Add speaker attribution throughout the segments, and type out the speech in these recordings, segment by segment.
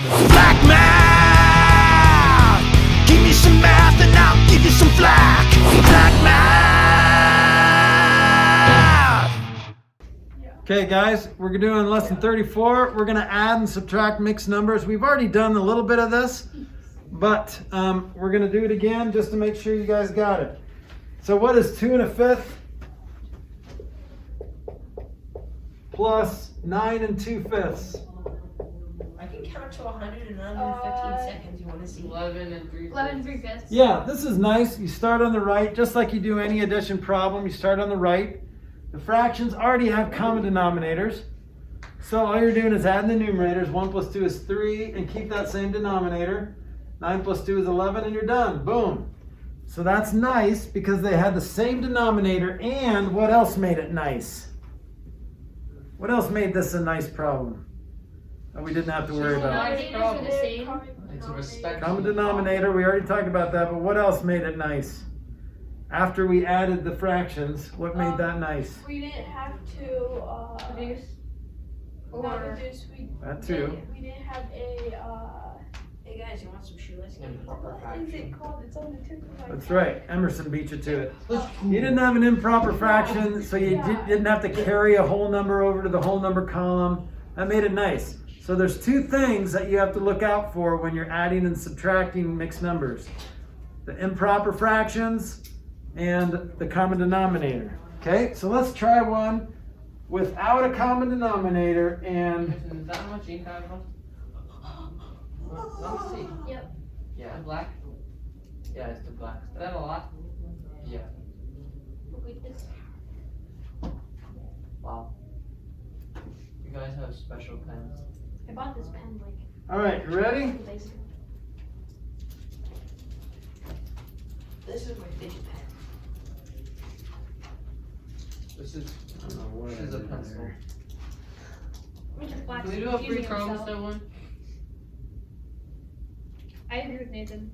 Speaker 1: Flack math! Give me some math and I'll give you some flack. Flack math!
Speaker 2: Okay guys, we're doing lesson 34. We're gonna add and subtract mixed numbers. We've already done a little bit of this, but we're gonna do it again just to make sure you guys got it. So what is 2 1/5 plus 9 2/5?
Speaker 3: I can count to 100 in under 15 seconds. You want to see?
Speaker 4: 11 and 3/5.
Speaker 5: 11 3/5.
Speaker 2: Yeah, this is nice. You start on the right, just like you do any addition problem. You start on the right. The fractions already have common denominators. So all you're doing is adding the numerators. 1 plus 2 is 3, and keep that same denominator. 9 plus 2 is 11, and you're done. Boom. So that's nice because they had the same denominator, and what else made it nice? What else made this a nice problem that we didn't have to worry about?
Speaker 5: Denominators are the same.
Speaker 4: It's a respect.
Speaker 2: Common denominator, we already talked about that, but what else made it nice? After we added the fractions, what made that nice?
Speaker 6: We didn't have to
Speaker 5: Reduce.
Speaker 6: not reduce.
Speaker 2: That too.
Speaker 6: We didn't have a
Speaker 3: Hey guys, you want some shoelaces?
Speaker 4: Improper
Speaker 6: what is it called? It's on the tip of my
Speaker 2: That's right, Emerson beat you to it. You didn't have an improper fraction, so you didn't have to carry a whole number over to the whole number column. That made it nice. So there's two things that you have to look out for when you're adding and subtracting mixed numbers. The improper fractions and the common denominator. Okay, so let's try one without a common denominator and
Speaker 4: Is that how much ink I have left? Let me see.
Speaker 5: Yep.
Speaker 4: Yeah. The black? Yeah, it's the black. Is that a lot? Yeah.
Speaker 5: Wait, this.
Speaker 4: Wow. You guys have special pens.
Speaker 5: I bought this pen like.
Speaker 2: all right, you ready?
Speaker 5: Basic.
Speaker 3: This is my fidget pen.
Speaker 4: This is
Speaker 2: I don't know what
Speaker 4: this is a pencil.
Speaker 5: Mr. Flack
Speaker 4: Can we do a
Speaker 5: confusing
Speaker 4: free Chrome
Speaker 5: himself.
Speaker 4: instead one?
Speaker 5: I agree with Nathan.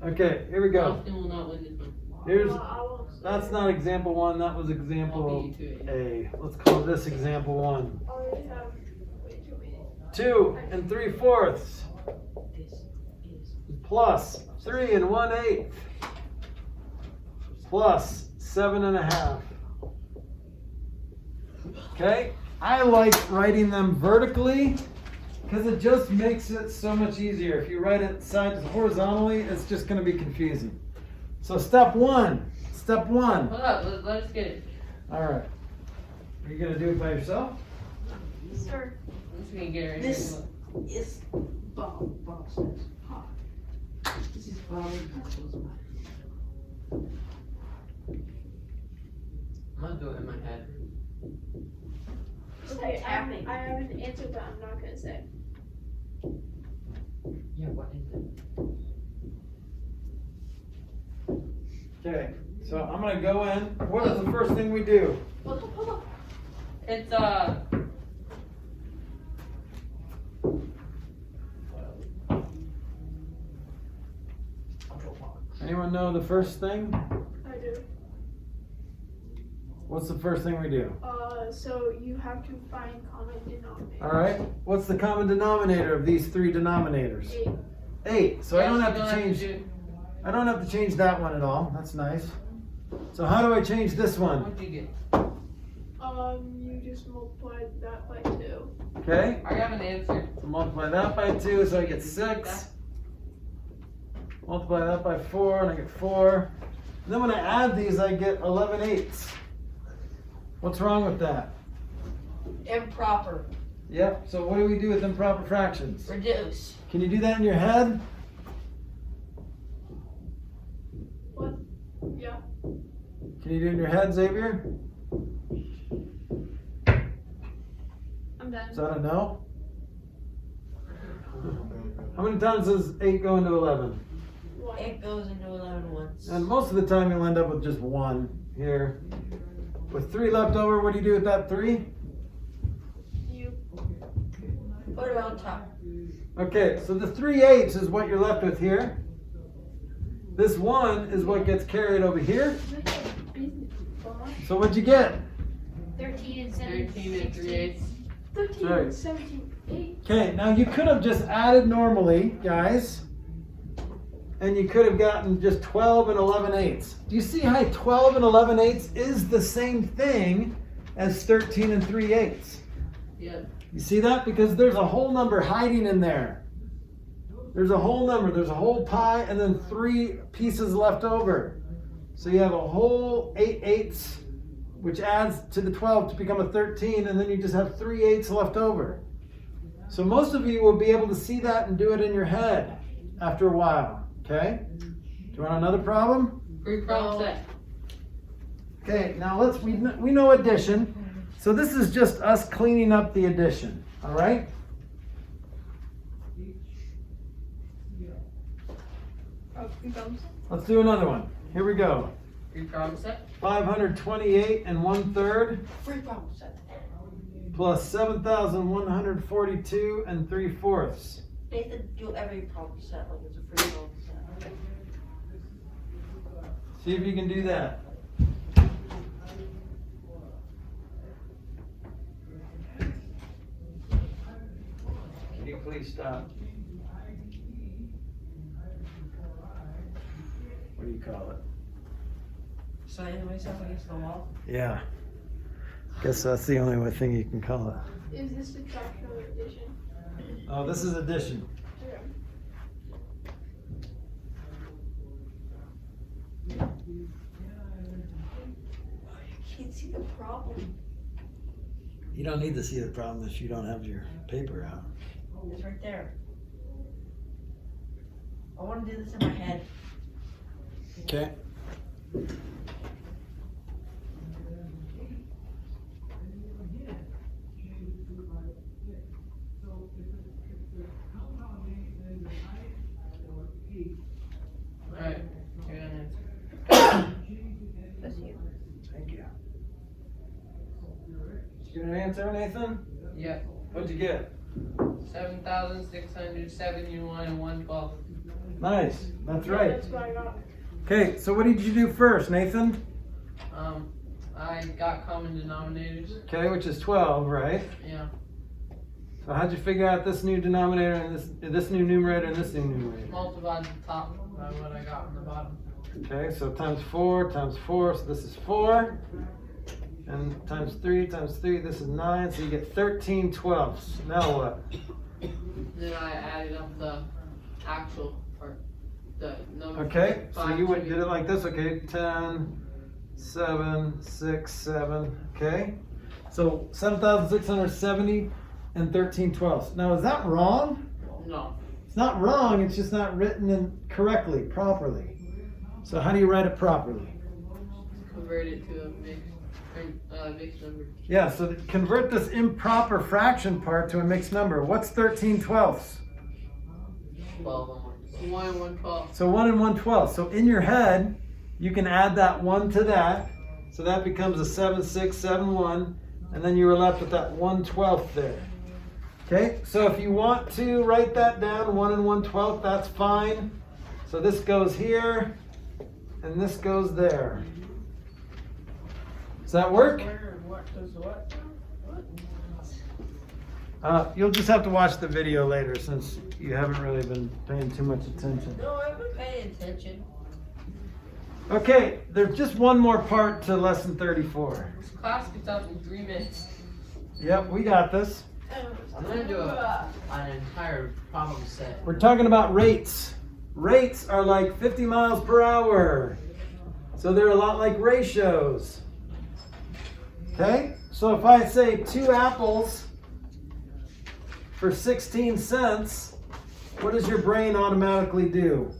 Speaker 2: Okay, here we go.
Speaker 4: Austin will not win this one.
Speaker 2: Here's,
Speaker 6: I won't say.
Speaker 2: that's not example 1, that was example
Speaker 4: I'll beat you to it.
Speaker 2: A. Let's call this example 1.
Speaker 6: I already have way too many.
Speaker 2: 2 3/4
Speaker 3: This is
Speaker 2: plus 3 1/8 plus 7 1/2. Okay, I like writing them vertically because it just makes it so much easier. If you write it sides horizontally, it's just going to be confusing. So step 1.
Speaker 4: Hold up, let us get it.
Speaker 2: All right. Are you going to do it by yourself?
Speaker 6: Sir.
Speaker 4: I'm just gonna get it right
Speaker 3: This-
Speaker 4: here.
Speaker 3: is Bob says pop. This is Bob pencils.
Speaker 4: I'm gonna do it in my head.
Speaker 6: Okay, I have an answer, but I'm not gonna say.
Speaker 4: Yeah, what is it?
Speaker 2: Okay, so I'm going to go in. What is the first thing we do?
Speaker 6: Hold up.
Speaker 4: It's
Speaker 2: Anyone know the first thing?
Speaker 6: I do.
Speaker 2: What's the first thing we do?
Speaker 6: So you have to find common denominator.
Speaker 2: All right. What's the common denominator of these three denominators?
Speaker 6: 8.
Speaker 2: 8. So I don't
Speaker 4: you
Speaker 2: have to change. I don't have to change that one at all. That's nice. So how do I change this one?
Speaker 4: What'd you get?
Speaker 6: You just multiply that by 2.
Speaker 2: Okay.
Speaker 4: I have an answer.
Speaker 2: So multiply that by 2, so I get 6. Multiply that by 4, and I get 4. And then when I add these, I get 11/8. What's wrong with that?
Speaker 3: Improper.
Speaker 2: Yep. So what do we do with improper fractions?
Speaker 3: Reduce.
Speaker 2: Can you do that in your head?
Speaker 6: What? Yeah.
Speaker 2: Can you do it in your head, Xavier?
Speaker 5: I'm done.
Speaker 2: Is that a no? How many times does 8 go into 11?
Speaker 6: 1.
Speaker 3: It goes into 11 once.
Speaker 2: And most of the time you'll end up with just 1 here. With 3 left over, what do you do with that 3?
Speaker 6: You.
Speaker 3: Put it on top.
Speaker 2: Okay, so the 3/8 is what you're left with here. This 1 is what gets carried over here. So what'd you get?
Speaker 5: 13 and 7.
Speaker 4: 13 and 3/8.
Speaker 6: 13,
Speaker 2: Right.
Speaker 6: 17.
Speaker 2: Okay, now you could have just added normally, guys. And you could have gotten just 12 and 11/8. Do you see how 12 and 11/8 is the same thing as 13 and 3/8?
Speaker 4: Yeah.
Speaker 2: You see that? Because there's a whole number hiding in there. There's a whole number, there's a whole pie, and then 3 pieces left over. So you have a whole 8/8, which adds to the 12 to become a 13, and then you just have 3/8 left over. So most of you will be able to see that and do it in your head after a while, okay? Do you want another problem?
Speaker 4: Free problem set.
Speaker 2: Okay, now we know addition. So this is just us cleaning up the addition, all right?
Speaker 5: Oh, free problems.
Speaker 2: Let's do another one. Here we go.
Speaker 4: Free problem set.
Speaker 2: 528 and 1/3
Speaker 3: Free problem set.
Speaker 2: plus 7,142 and 3/4.
Speaker 3: Nathan, do every problem set like it's a free problem set.
Speaker 2: See if you can do that. Can you please stop? What do you call it?
Speaker 3: Slamming myself against the wall.
Speaker 2: Yeah. Guess that's the only thing you can call it.
Speaker 6: Is this subtraction or addition?
Speaker 2: Oh, this is addition.
Speaker 6: Yeah.
Speaker 3: Can't see the problem.
Speaker 2: You don't need to see the problem if you don't have your paper out.
Speaker 3: It's right there. I want to do this in my head.
Speaker 2: Okay.
Speaker 4: Alright. You're gonna answer.
Speaker 5: That's you.
Speaker 2: Thank you. You get an answer, Nathan?
Speaker 4: Yeah.
Speaker 2: What'd you get?
Speaker 4: 7,671 and 1/12.
Speaker 2: Nice. That's
Speaker 6: Yeah,
Speaker 2: right.
Speaker 6: That's what I got.
Speaker 2: Okay, so what did you do first, Nathan?
Speaker 4: I got common denominators.
Speaker 2: Okay, which is 12, right?
Speaker 4: Yeah.
Speaker 2: So how'd you figure out this new denominator and this new numerator and this new numerator?
Speaker 4: Multiply the top by what I got on the bottom.
Speaker 2: Okay, so times 4 times 4, so this is 4. And times 3 times 3, this is 9, so you get 13/12. Now what?
Speaker 4: Then I added up the actual part. The number.
Speaker 2: Okay, so
Speaker 4: 5
Speaker 2: you
Speaker 4: to
Speaker 2: did it like this, okay? 10, 7, 6, 7, okay? So 7,670 and 13/12. Now is that wrong?
Speaker 4: No.
Speaker 2: It's not wrong, it's just not written in correctly, properly. So how do you write it properly?
Speaker 4: Convert it to a mixed number.
Speaker 2: Yeah, so convert this improper fraction part to a mixed number. What's 13/12?
Speaker 4: 12 and 1. 1 and 1/12.
Speaker 2: So 1 and 1/12. So in your head, you can add that 1 to that. So that becomes a 7,671. And then you were left with that 1/12 there. Okay, so if you want to write that down, 1 and 1/12, that's fine. So this goes here, and this goes there. Does that work?
Speaker 3: Where and what does what?
Speaker 2: You'll just have to watch the video later since you haven't really been paying too much attention.
Speaker 3: No, I've been paying attention.
Speaker 2: Okay, there's just one more part to lesson 34.
Speaker 4: This class gets out in 3 minutes.
Speaker 2: Yep, we got this.
Speaker 4: I'm gonna do an entire problem set.
Speaker 2: We're talking about rates. Rates are like 50 miles per hour. So they're a lot like ratios. Okay, so if I say 2 apples for 16 cents, what does your brain automatically do?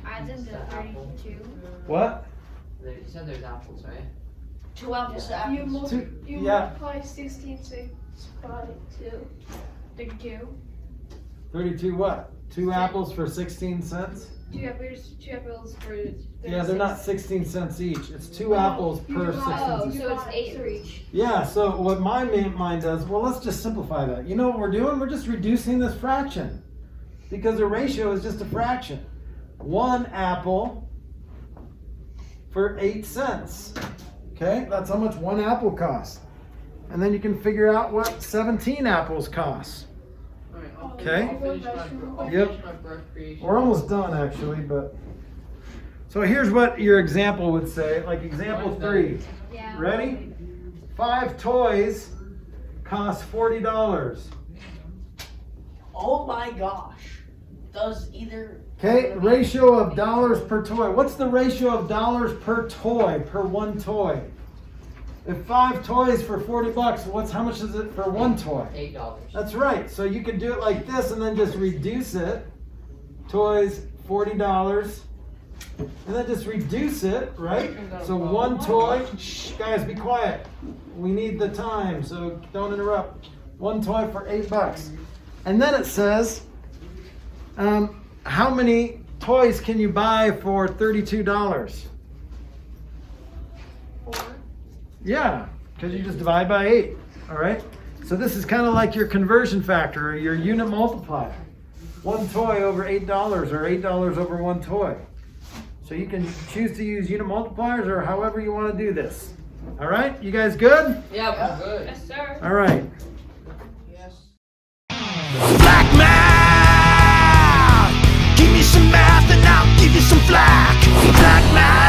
Speaker 5: Adds into 32.
Speaker 2: What?
Speaker 4: You said there's apples, right?
Speaker 3: 2 apples to
Speaker 6: You,
Speaker 3: apples.
Speaker 6: you
Speaker 2: Yeah.
Speaker 6: multiply 16 by 2.
Speaker 5: 32.
Speaker 2: 32 what? 2 apples for 16 cents?
Speaker 5: 2 apples for 36.
Speaker 2: Yeah, they're not 16 cents each. It's 2 apples per 16
Speaker 5: Oh,
Speaker 2: cents.
Speaker 5: so it's 8 for each.
Speaker 2: Yeah, so what my mind does, well, let's just simplify that. You know what we're doing? We're just reducing this fraction because a ratio is just a fraction. 1 apple for 8 cents. Okay, that's how much 1 apple costs. And then you can figure out what 17 apples cost. Okay.
Speaker 4: I'll finish my birth creation.
Speaker 2: We're almost done actually, but so here's what your example would say. Like example 3.
Speaker 5: Yeah.
Speaker 2: Ready? 5 toys cost $40.
Speaker 3: Oh my gosh. Does either.
Speaker 2: Okay, ratio of dollars per toy. What's the ratio of dollars per toy, per one toy? If 5 toys for $40, how much is it for one toy?
Speaker 4: $8.
Speaker 2: That's right. So you can do it like this and then just reduce it. Toys, $40. And then just reduce it, right? So one toy. Shh, guys, be quiet. We need the time, so don't interrupt. One toy for $8. And then it says, how many toys can you buy for $32?
Speaker 6: 4.
Speaker 2: Yeah, because you just divide by 8. All right. So this is kind of like your conversion factor, or your unit multiplier. One toy over $8, or $8 over one toy. So you can choose to use unit multipliers or however you want to do this. All right, you guys good?
Speaker 4: Yeah, we're good.
Speaker 5: Yes, sir.
Speaker 2: All right.
Speaker 3: Yes.
Speaker 1: Flack math. Give me some math and I'll give you some flack. Flack math.